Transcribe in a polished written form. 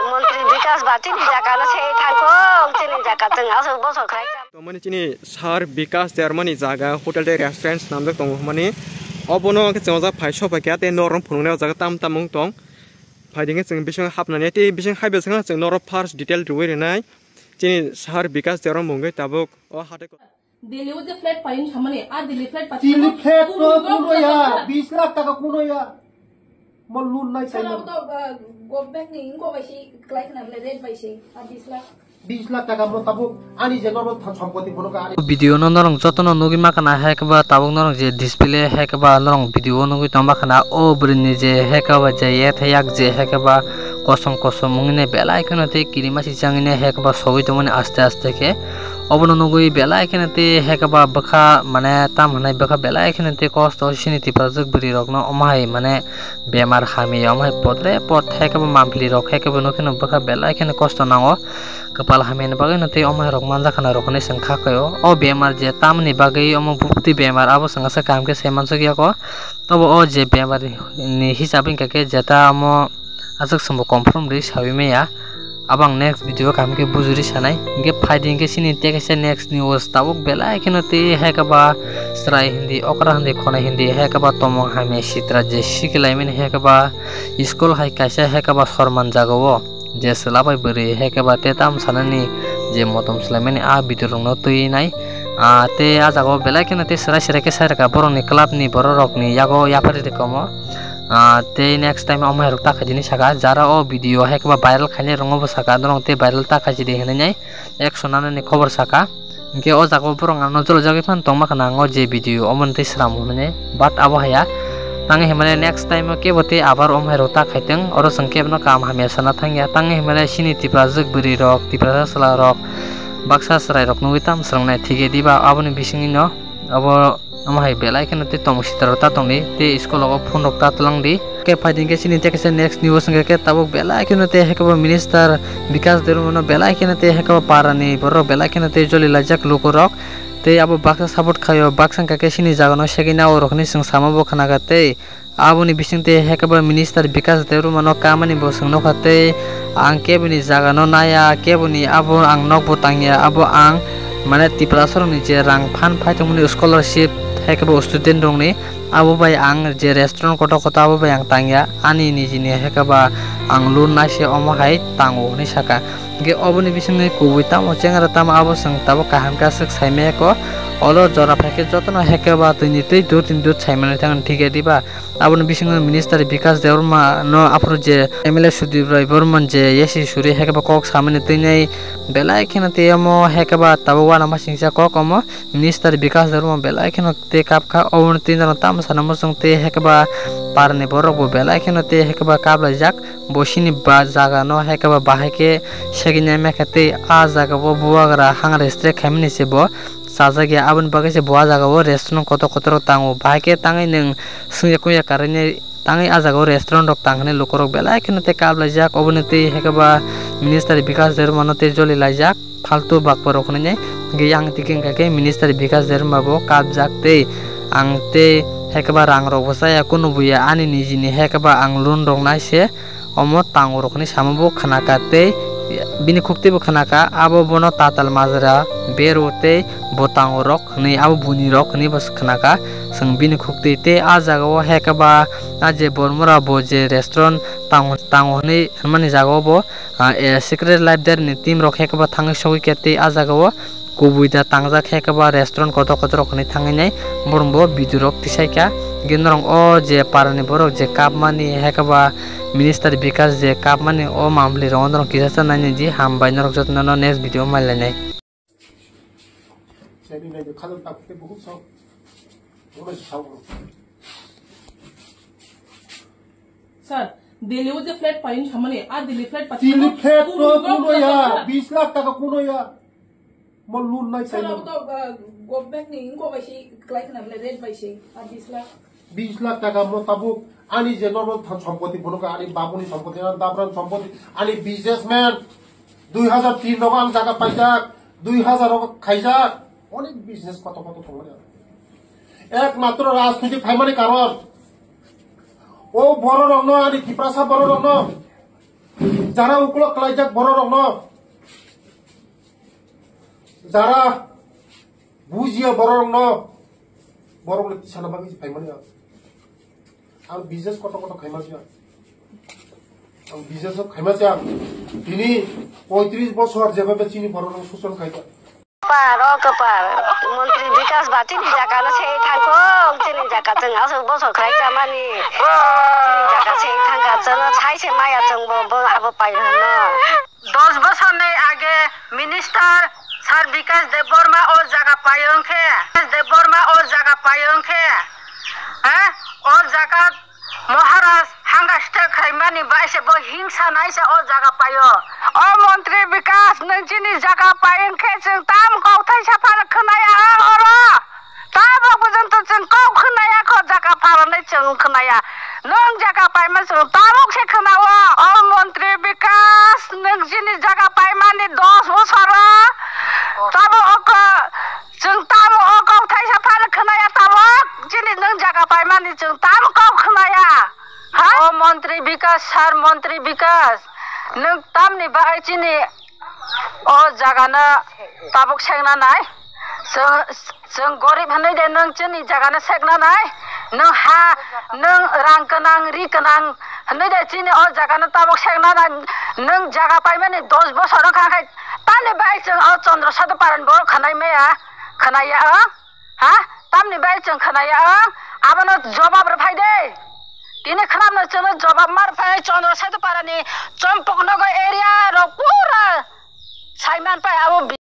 मंत्री विकास बाटिनी जाकानो छे थांखो चिनि जाका जों आसो बसो खाय तो माने चिनि सार विकास देरमानि जागा होटल दे रेस्टुरेंट नामजों दङ माने अबनो के जोंजा फाइसो फाके ते नरम फुंनायाव जागा ताम तामुं दं फाइदिङे जों बिसं हाबनानै ते बिसं हाबे जों नर फार्स्ट डिटेल रुवे रेनाय चिनि सार विकास देरम मुंगे ताबुक अ हाते दिल्ली वो जो फ्लैट पाइन सामने आ दिल्ली फ्लैट पाइन दिल्ली फ्लैट तो कुनो या 20 लाख টাকা कुनो या मल्लुन नाय साइन तो गवर्नमेंट नि इनको बायसि क्लाइ खानाले रेट बायसि आ 20 लाख টাকা मो ताबुक आनी जेनर सम्पत्ति फनका आनी भिडियो नरं जतन नुगि माखना हेकबा ताबुक नरं जे डिस्प्ले हेकबा नरं भिडियो नुगि तमाखना ओ ब्रिनि जे हेकबा जे यथयाक जे हेकबा कसम कसम मुंगने बेला इखनते किरिमासि चांगिने हेकबा सबै तमने आस्ते आस्ते के अबनो नुगि बेला इखनते हेकबा बखा माने ताम हनाय बखा बेला इखनते कष्ट सिनिति प्रजक बरि रकनो अमाय माने बेमार हामि अमाय पत्रे पत हेकबा मामफिलि रक हेकबा नखनो बखा बेला इखने कष्ट नांगो कपाल हामेन बागै नते अमाय रक मानजा खाना रखने संखा कयो ओ बेमार जे तामनि बागै अम बुक्ति बेमार आबो संगासे कामके सेमानसो गयाको तब ओ जे बेमार नि हिसाबिन के जेता अम आजक समबो कन्फर्म रि साबिमेया abang next video kami ke buzuri sanai ge fighting ke sini te ke next news tabuk bela ekenoti hekaba strai hindi okra hindi khona hindi hekaba tomong hame sitra je sikilaimen hekaba school hai kaisa hekaba sorman jagawo je selabai beri hekaba te tam sanani je motom selaimeni a video rongno tui nai te ajago bela ekenoti srai srai ke sarka boroni club ni borok ni yago yapari rekomo te next time amai rukta khajini saka jara o video hekba viral khaine rongo saka dorong te viral ta khajidi henai 100 nanani khobor saka ge o jago borong ano jolo jagi fan tongma khana ngo je video omon te sram hone but abo haya tangi himale next time ke bote abar amai rukta khaiteng oro sangkeb no kam hamya sana thangya tangi himale sini tipra jog buri rok tipra sala rok baksa srai rok nuitam srangnai thige diba aboni bisingi no abo amai belai kenate tomusita tongni te school of phone rokta tlang di ke fighting ke sini te ke next news ke tabuk belai kenate hekaba minister vikas derumono belai kenate hekaba parani boro belai kenate joli lajak lukorok te abo baksa support khayo baksan ka ke sini jagano segina o rokni sing samabo khana gate aboni bisingte hekaba minister vikas derumono kamani bo singno khate ang kebuni jagano naya kebuni abo ang nok botangya abo ang mane tiprasor ni je rang phan phaitomuni scholarship hekaba student dongni abo bai ang je restaurant koto koto abo bai ang tangya ani ni jini hekaba ang lun nase omo hai tango ni saka ge oboni bisingne kubuita mo chengra tam abo sang tabo kaham ka sik saime ko olo jora phake jotno hekaba tini tei do tin do saimane thang thike diba aboni bisingne minister vikas deurma no apro je mla sudip rai borman je yesi suri hekaba kok samane tinai belai khena te amo hekaba tabo wana masingsa kok omo minister vikas deurma belai khena te kap kha obon tin jana tam sanamo sung te hekaba parne borok bo belai khena te hekaba kabla jak bosini ba jaga no hekaba bahake segina mekhate a jaga bo buagra hangre stre khamni sebo sajage abon bagase boa jaga bo restaurant koto koto tango bahake tangai neng sungya kuya karane tangai a jaga restaurant rok tangne lokorok belai khena te kabla jak obonete hekaba minister vikas dermano te joli lajak faltu bakpor khone ge yang tiking ka ke minister vikas derma bo kap jak te ang te hekaba rang rok bosaya kunu buya ani nijini hekaba ang lun rok naise omo tango rokni sambo khana kate bini khukte bo khana ka abo bono tatal majra berote botango rok ni abo buni rok ni bas khana ka sang bini khukte te a jaga o hekaba aje bormora bo je restaurant tango ni mani jaga bo secret life der ni team rok hekaba thang soi kete a jaga o kubuida tangja hekaba restaurant koto koto rok ni thanginai borombo bidurok tisaika gendrong o je parani borok je kapmani hekaba minister vikas je kapmani o mamli rondrong kisasa nani ji ham bainarok jotno no next video malane सेनी नहीं खाना ताकते बहुत साव वो Sao sir Delhi वो जो flat पाइन सामने आ दिल्ली फ्लैट दिल्ली फ्लैट तो कुनो या 20 लाख টাকা कुनो या मल्लुन नाय साइन तो गवर्नमेंट नि इनको बायसि क्लाइ खानाले रेट बायसि आ 20 लाख টাকা मो ताबुक आनी जेनर सम्पत्ति फनका आनी बाबुनि सम्पत्ति दाब्रान सम्पत्ति आनी बिजनेसमैन 2003 रगाम जागा पाइजा 2000 रग खाइजा अनेक बिजनेस कत कत थंगले একমাত্র রাজনৈতিক ফাইমানি কারণ ও বড় রং আনি কিপ্রাসা বড় রং যারা উকলক লাইজাক বড় রং যারা বুঝিয়া বড় রং বড় বলে তিসানা বাকি ফাইমানি আর বিজনেস কত কত খাইমাছি আর বিজনেস খাইমাছি আর তিনি 35 বছর যেভাবে চিনি বড় রং শোষণ খাইতা kepar Menteri Bikas batin di Jakarta saya tangkong sini Jakarta tengah bosok kerja zaman ni sini Jakarta saya tangkap jangan saya semaya jengbo apa payah 10 বছর নেই আগে মিনিস্টার স্যার বিকাশ দেববর্মা ও জায়গা পায়ং খে হ্যাঁ ও জায়গা মহারাজ হাঙ্গাস্তে খাইমানি বাইসে বই হিংসা নাইসে ও জায়গা পায়ো ও মন্ত্রী বিকাশ নজিনি জায়গা পায়ং খে जों তাম কওথাই সাফার খনায়া আর তাবো পর্যন্ত जों কও খনায়া খ জায়গা পারनै जों খনায়া नों জায়গা পাইমা जों তাবক সে খনাও ও মন্ত্রী বিকাশ নজিনি জায়গা পাইমানি 10 বছর তাবো অক जों তাবো ও কওথাই সাফার খনায়া তাবক जिनि नों জায়গা পাইমানি जों তাম কও খনায়া ও মন্ত্রী বিকাশ স্যার মন্ত্রী বিকাশ नों तामनि बाय जिनि ओ जागाना ताबुक सेंना नाय जों गरिब हनै दे नों जिनि जागाना सेंना नाय नों हा नों रां गोनां रि गोनां हनै दे जिनि ओ जागाना ताबुक सेंना नाय नों जागा पाइमानि 10 बছर खाखाय तानि बाय जों ओ चन्द्रसाद पारन बर खनाय मेया खनाया हा तामनि बाय जों खनाया आबनो जवाब रे फायदे ini kenapa cina jawab marpai contoh satu para ni Cempoknogor area ro pura Saiman pai abu